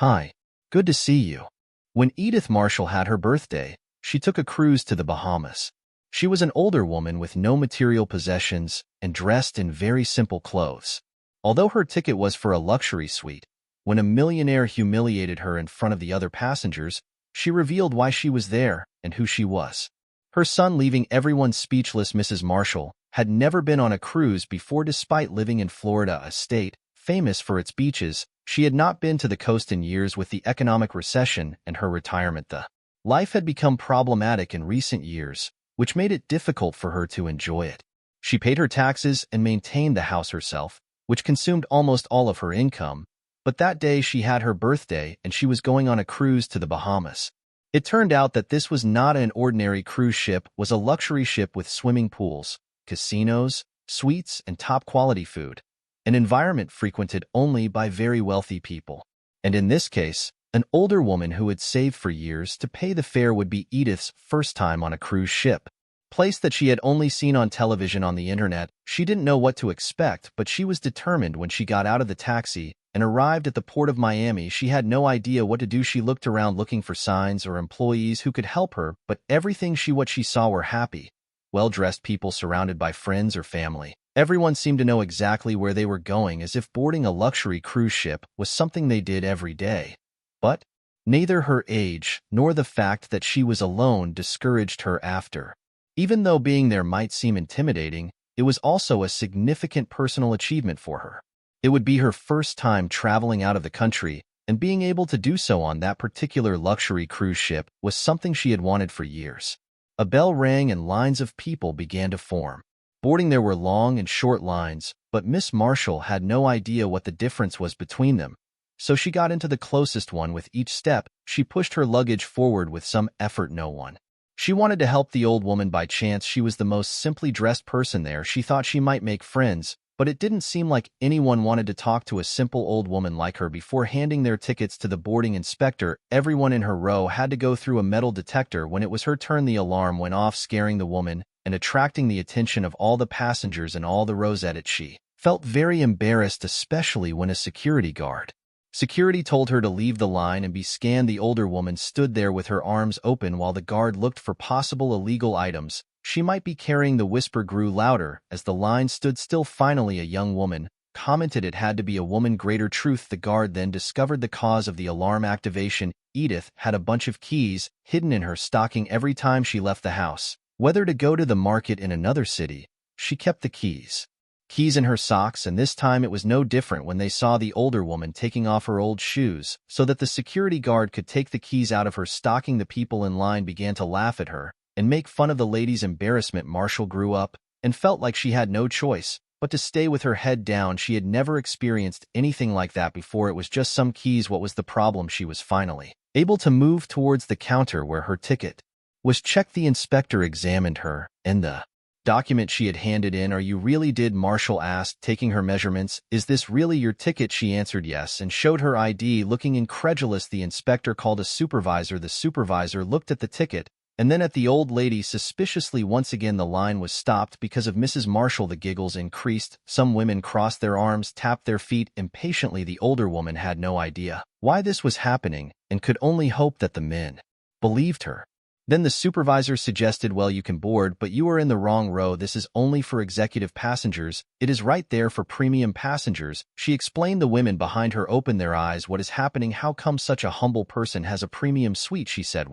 Hi, good to see you. When Edith Marshall had her birthday, she took a cruise to the Bahamas. She was an older woman with no material possessions and dressed in very simple clothes. Although her ticket was for a luxury suite, when a millionaire humiliated her in front of the other passengers, she revealed why she was there and who she was. Her son, leaving everyone speechless. Mrs. Marshall had never been on a cruise before. Despite living in Florida, a state famous for its beaches, she had not been to the coast in years. With the economic recession and her retirement, the life had become problematic in recent years, which made it difficult for her to enjoy it. She paid her taxes and maintained the house herself, which consumed almost all of her income, but that day she had her birthday and she was going on a cruise to the Bahamas. It turned out that this was not an ordinary cruise ship, was a luxury ship with swimming pools, casinos, suites, and top-quality food, an environment frequented only by very wealthy people. And in this case, an older woman who had saved for years to pay the fare would be Edith's first time on a cruise ship. Place that she had only seen on television on the internet. She didn't know what to expect, but she was determined. When she got out of the taxi and arrived at the port of Miami, she had no idea what to do. She looked around looking for signs or employees who could help her, but everything she saw were happy, well-dressed people surrounded by friends or family. Everyone seemed to know exactly where they were going, as if boarding a luxury cruise ship was something they did every day. But neither her age nor the fact that she was alone discouraged her after. Even though being there might seem intimidating, it was also a significant personal achievement for her. It would be her first time traveling out of the country, and being able to do so on that particular luxury cruise ship was something she had wanted for years. A bell rang and lines of people began to form. Boarding there were long and short lines, but Miss Marshall had no idea what the difference was between them. So she got into the closest one. With each step, she pushed her luggage forward with some effort. No one. She wanted to help the old woman. By chance, she was the most simply dressed person there. She thought she might make friends, but it didn't seem like anyone wanted to talk to a simple old woman like her. Before handing their tickets to the boarding inspector, everyone in her row had to go through a metal detector. When it was her turn, the alarm went off, scaring the woman and attracting the attention of all the passengers in all the rows. At it, she felt very embarrassed, especially when a security told her to leave the line and be scanned. The older woman stood there with her arms open while the guard looked for possible illegal items she might be carrying. The whisper grew louder as the line stood still. Finally, a young woman commented it had to be a woman. Greater truth. The guard then discovered the cause of the alarm activation. Edith had a bunch of keys hidden in her stocking. Every time she left the house, whether to go to the market in another city, she kept the keys in her socks, and this time it was no different when they saw the older woman taking off her old shoes so that the security guard could take the keys out of her stocking. The people in line began to laugh at her and make fun of the lady's embarrassment. Marshall grew up and felt like she had no choice but to stay with her head down. She had never experienced anything like that before. It was just some keys. What was the problem? She was finally able to move towards the counter where her ticket was checked. The inspector examined her and the document she had handed in. Are you really did? Marshall asked, taking her measurements. Is this really your ticket? She answered yes and showed her ID. Looking incredulous, the inspector called a supervisor. The supervisor looked at the ticket and then at the old lady suspiciously. Once again, the line was stopped because of Mrs. Marshall. The giggles increased. Some women crossed their arms, tapped their feet impatiently. The older woman had no idea why this was happening and could only hope that the men believed her. Then the supervisor suggested, well, you can board, but you are in the wrong row. This is only for executive passengers. It is right there for premium passengers. She explained. The women behind her opened their eyes. What is happening? How come such a humble person has a premium suite? She said.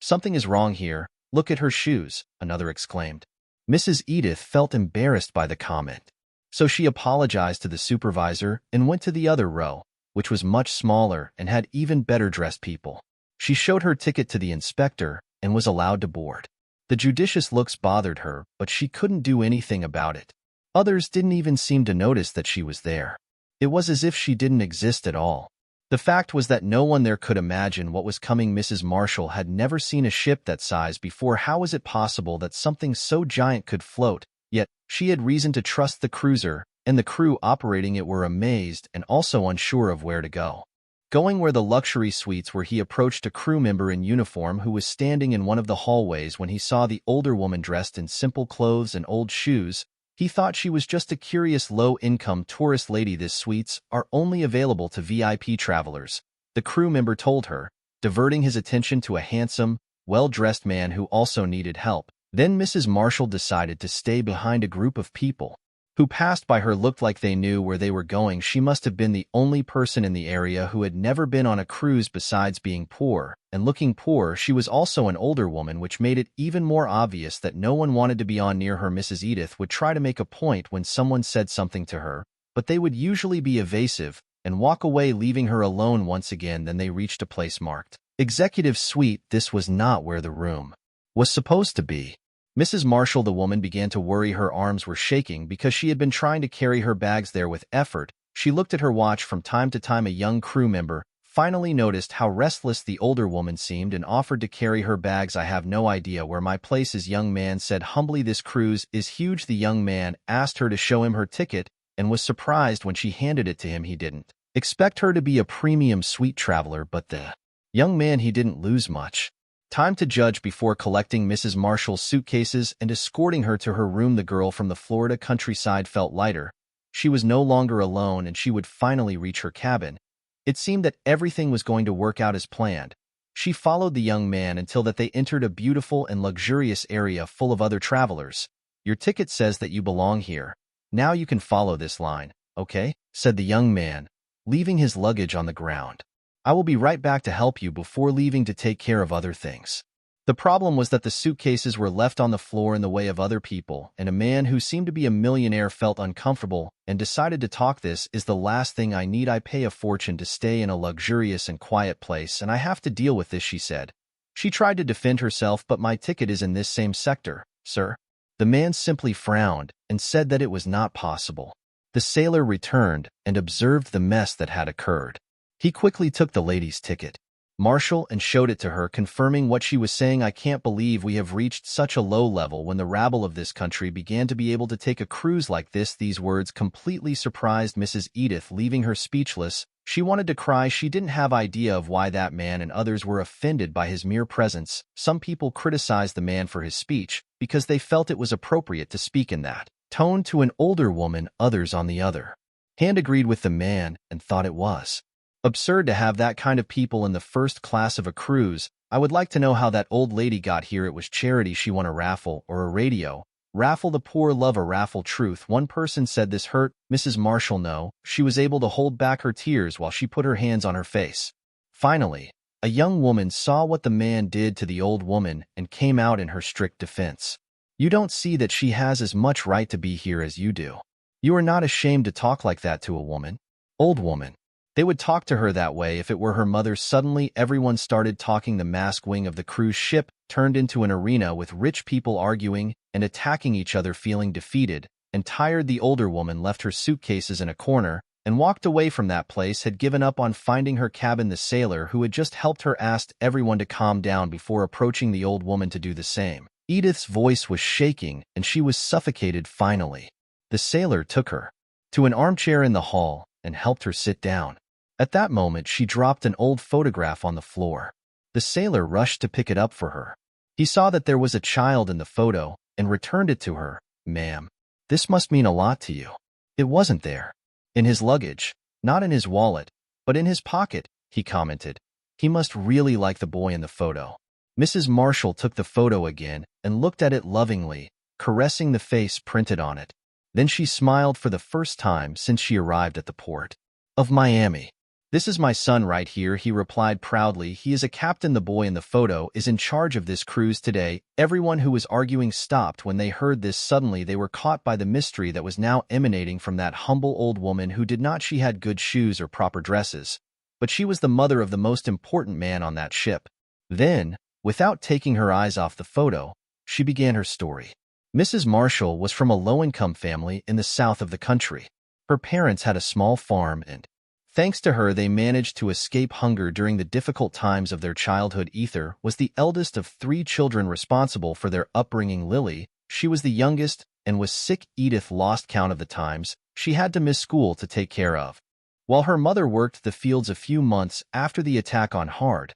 Something is wrong here. Look at her shoes, another exclaimed. Mrs. Edith felt embarrassed by the comment, so she apologized to the supervisor and went to the other row, which was much smaller and had even better dressed people. She showed her ticket to the inspector and was allowed to board. The judicious looks bothered her, but she couldn't do anything about it. Others didn't even seem to notice that she was there. It was as if she didn't exist at all. The fact was that no one there could imagine what was coming. Mrs. Marshall had never seen a ship that size before. How was it possible that something so giant could float? Yet, she had reason to trust the cruiser, and the crew operating it were amazed and also unsure of where to go. Going where the luxury suites were, he approached a crew member in uniform who was standing in one of the hallways. When he saw the older woman dressed in simple clothes and old shoes, he thought she was just a curious low-income tourist lady. These suites are only available to VIP travelers. the crew member told her, diverting his attention to a handsome, well-dressed man who also needed help. Then Mrs. Marshall decided to stay behind. A group of people who passed by her looked like they knew where they were going. She must have been the only person in the area who had never been on a cruise. Besides being poor and looking poor, she was also an older woman, which made it even more obvious that no one wanted to be on near her. Mrs. Edith would try to make a point when someone said something to her, but they would usually be evasive and walk away, leaving her alone. Once again, then they reached a place marked Executive Suite. This was not where the room was supposed to be. Mrs. Marshall, the woman, began to worry. Her arms were shaking because she had been trying to carry her bags there with effort. She looked at her watch from time to time. A young crew member finally noticed how restless the older woman seemed and offered to carry her bags. "I have no idea where my place is," young man said humbly. "This cruise is huge." The young man asked her to show him her ticket and was surprised when she handed it to him. He didn't expect her to be a premium suite traveler, but the young man, he didn't lose much time to judge before collecting Mrs. Marshall's suitcases and escorting her to her room. The girl from the Florida countryside felt lighter. She was no longer alone, and she would finally reach her cabin. It seemed that everything was going to work out as planned. She followed the young man until that they entered a beautiful and luxurious area full of other travelers. "Your ticket says that you belong here. Now you can follow this line, okay?" said the young man, leaving his luggage on the ground. "I will be right back to help you," before leaving to take care of other things. The problem was that the suitcases were left on the floor in the way of other people, and a man who seemed to be a millionaire felt uncomfortable and decided to talk. "This is the last thing I need. I pay a fortune to stay in a luxurious and quiet place, and I have to deal with this," she said. She tried to defend herself. "But my ticket is in this same sector, sir." The man simply frowned and said that it was not possible. The sailor returned and observed the mess that had occurred. He quickly took the lady's ticket, Marshall, and showed it to her, confirming what she was saying. "I can't believe we have reached such a low level when the rabble of this country began to be able to take a cruise like this." These words completely surprised Mrs. Edith, leaving her speechless. She wanted to cry. She didn't have idea of why that man and others were offended by his mere presence. Some people criticized the man for his speech because they felt it was appropriate to speak in that tone to an older woman. Others, on the other hand, agreed with the man and thought it was absurd to have that kind of people in the first class of a cruise. "I would like to know how that old lady got here. It was charity. She won a raffle or a radio raffle. The poor love a raffle." Truth, one person said. This hurt Mrs. Marshall. No, she was able to hold back her tears while she put her hands on her face. Finally, a young woman saw what the man did to the old woman and came out in her strict defense. "You don't see that she has as much right to be here as you do? You are not ashamed to talk like that to a woman?" Old woman. They would talk to her that way if it were her mother. Suddenly, everyone started talking. The masked wing of the cruise ship turned into an arena with rich people arguing and attacking each other. Feeling defeated and tired, the older woman left her suitcases in a corner and walked away from that place. Had given up on finding her cabin. The sailor who had just helped her asked everyone to calm down before approaching the old woman to do the same. Edith's voice was shaking and she was suffocated. Finally, the sailor took her to an armchair in the hall and helped her sit down. At that moment, she dropped an old photograph on the floor. The sailor rushed to pick it up for her. He saw that there was a child in the photo and returned it to her. "Ma'am, this must mean a lot to you." "It wasn't there. In his luggage, not in his wallet, but in his pocket," he commented. "He must really like the boy in the photo." Mrs. Marshall took the photo again and looked at it lovingly, caressing the face printed on it. Then she smiled for the first time since she arrived at the port of Miami. "This is my son right here," he replied proudly. "He is a captain. The boy in the photo is in charge of this cruise today." Everyone who was arguing stopped when they heard this. Suddenly, they were caught by the mystery that was now emanating from that humble old woman who did not she had good shoes or proper dresses, but she was the mother of the most important man on that ship. Then, without taking her eyes off the photo, she began her story. Mrs. Marshall was from a low-income family in the south of the country. Her parents had a small farm and, thanks to her, they managed to escape hunger during the difficult times of their childhood. Edith was the eldest of 3 children responsible for their upbringing. Lily, she was the youngest and was sick. Edith lost count of the times she had to miss school to take care of, while her mother worked the fields. A few months after the attack on Hard,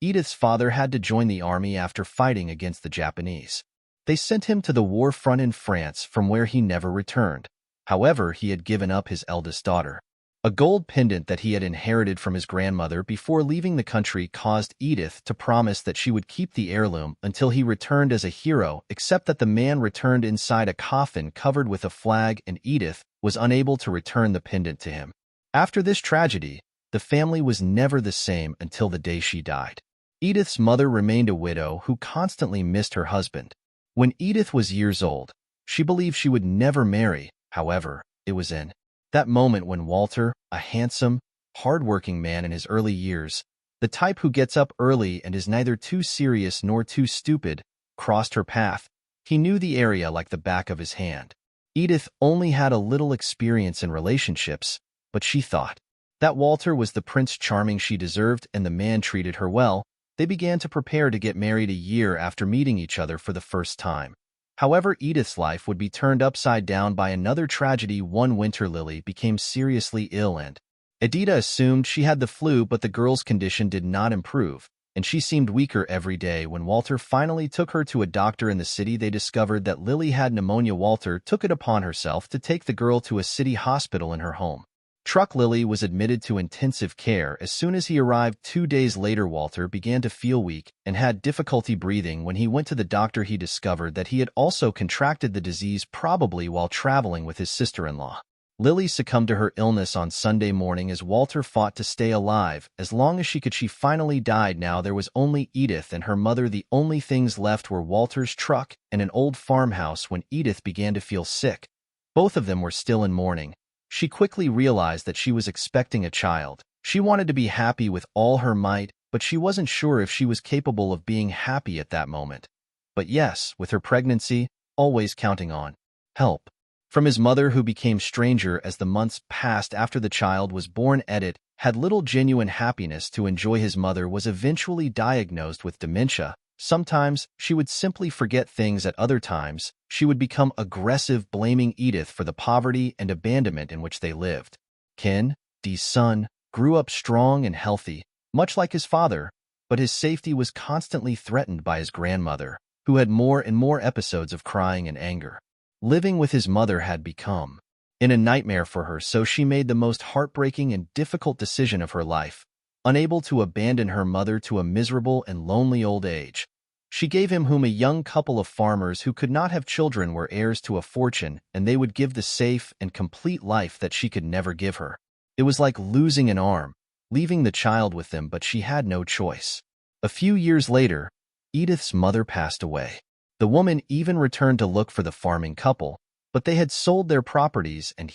Edith's father had to join the army after fighting against the Japanese. They sent him to the war front in France, from where he never returned. However, he had given up his eldest daughter A gold pendant that he had inherited from his grandmother before leaving the country caused Edith to promise that she would keep the heirloom until he returned as a hero, except that the man returned inside a coffin covered with a flag, and Edith was unable to return the pendant to him. After this tragedy, the family was never the same until the day she died. Edith's mother remained a widow who constantly missed her husband. When Edith was years old, she believed she would never marry. However, it was in that moment when Walter, a handsome, hard-working man in his early years, the type who gets up early and is neither too serious nor too stupid, crossed her path. He knew the area like the back of his hand. Edith only had a little experience in relationships, but she thought that Walter was the Prince Charming she deserved and the man treated her well. They began to prepare to get married a year after meeting each other for the first time. However, Edith's life would be turned upside down by another tragedy. One winter, Lily became seriously ill and Edith assumed she had the flu, but the girl's condition did not improve, and she seemed weaker every day. When Walter finally took her to a doctor in the city, they discovered that Lily had pneumonia. Walter took it upon herself to take the girl to a city hospital in her home. Lily was admitted to intensive care. As soon as he arrived 2 days later, Walter began to feel weak and had difficulty breathing. When he went to the doctor, he discovered that he had also contracted the disease, probably while traveling with his sister-in-law. Lily succumbed to her illness on Sunday morning as Walter fought to stay alive as long as she could. She finally died. Now there was only Edith and her mother. The only things left were Walter's truck and an old farmhouse. When Edith began to feel sick, both of them were still in mourning. She quickly realized that she was expecting a child. She wanted to be happy with all her might, but she wasn't sure if she was capable of being happy at that moment. But yes, with her pregnancy, always counting on help from his mother, who became stranger as the months passed after the child was born. Edith had little genuine happiness to enjoy. His mother was eventually diagnosed with dementia. Sometimes she would simply forget things. At other times, she would become aggressive, blaming Edith for the poverty and abandonment in which they lived. Ken's son grew up strong and healthy, much like his father, but his safety was constantly threatened by his grandmother, who had more and more episodes of crying and anger. Living with his mother had become a nightmare for her, so she made the most heartbreaking and difficult decision of her life. Unable to abandon her mother to a miserable and lonely old age, she gave him a young couple of farmers who could not have children, were heirs to a fortune, and they would give the safe and complete life that she could never give her. It was like losing an arm, leaving the child with them, but she had no choice. A few years later, Edith's mother passed away. The woman even returned to look for the farming couple, but they had sold their properties and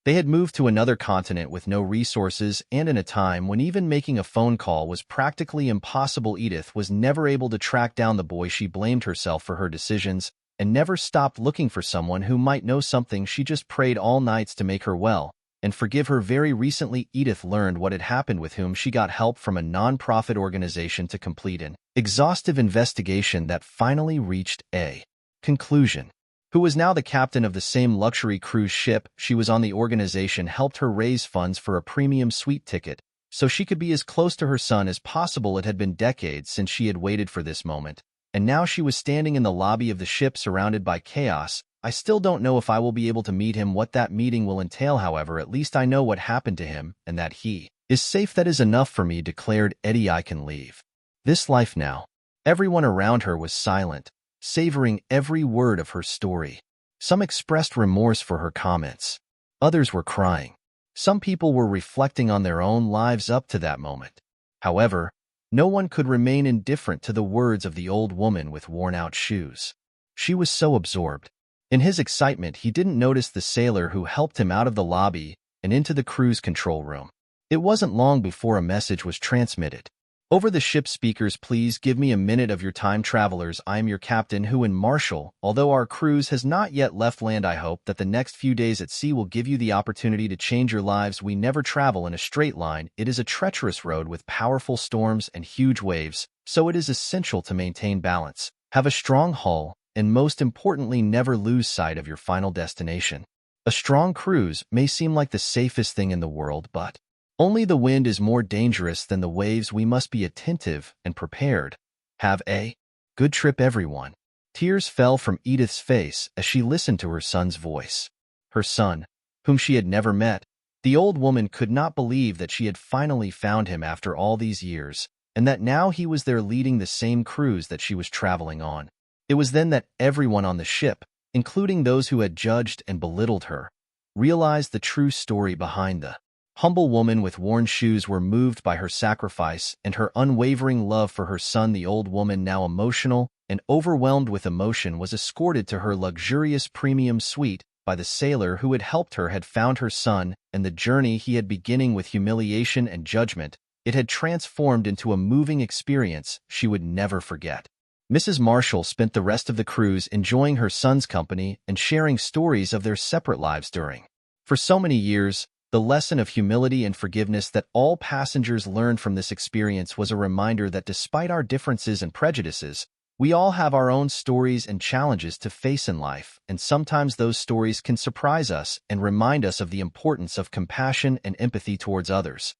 they had moved to another continent with no resources, and in a time when even making a phone call was practically impossible. Edith was never able to track down the boy. She blamed herself for her decisions and never stopped looking for someone who might know something. She just prayed all nights to make her well and forgive her. Very recently, Edith learned what had happened with whom. She got help from a non-profit organization to complete an exhaustive investigation that finally reached a conclusion. Who was now the captain of the same luxury cruise ship she was on. The organization helped her raise funds for a premium suite ticket so she could be as close to her son as possible. It had been decades since she had waited for this moment, and now she was standing in the lobby of the ship surrounded by chaos. I still don't know if I will be able to meet him, what that meeting will entail. However, at least I know what happened to him and that he is safe. That is enough for me, declared Eddie. I can leave this life now. Everyone around her was silent, savoring every word of her story. Some expressed remorse for her comments. Others were crying. Some people were reflecting on their own lives up to that moment. However, no one could remain indifferent to the words of the old woman with worn-out shoes. She was so absorbed in his excitement, he didn't notice the sailor who helped him out of the lobby and into the cruise control room. It wasn't long before a message was transmitted over the ship's speakers. Please give me a minute of your time, travelers. I am your captain, Edith Marshall. Although our cruise has not yet left land, I hope that the next few days at sea will give you the opportunity to change your lives. We never travel in a straight line. It is a treacherous road with powerful storms and huge waves, so it is essential to maintain balance, have a strong hull, and most importantly, never lose sight of your final destination. A strong cruise may seem like the safest thing in the world, but only the wind is more dangerous than the waves. We must be attentive and prepared. Have a good trip, everyone. Tears fell from Edith's face as she listened to her son's voice. Her son, whom she had never met, The old woman could not believe that she had finally found him after all these years, and that now he was there leading the same cruise that she was traveling on. It was then that everyone on the ship, including those who had judged and belittled her, realized the true story behind the humble woman with worn shoes. Were moved by her sacrifice and her unwavering love for her son. The old woman, now emotional and overwhelmed with emotion, was escorted to her luxurious premium suite by the sailor who had helped her, had found her son, and the journey he had beginning with humiliation and judgment. It had transformed into a moving experience she would never forget. Mrs. Marshall spent the rest of the cruise enjoying her son's company and sharing stories of their separate lives during. For so many years, the lesson of humility and forgiveness that all passengers learned from this experience was a reminder that despite our differences and prejudices, we all have our own stories and challenges to face in life, and sometimes those stories can surprise us and remind us of the importance of compassion and empathy towards others.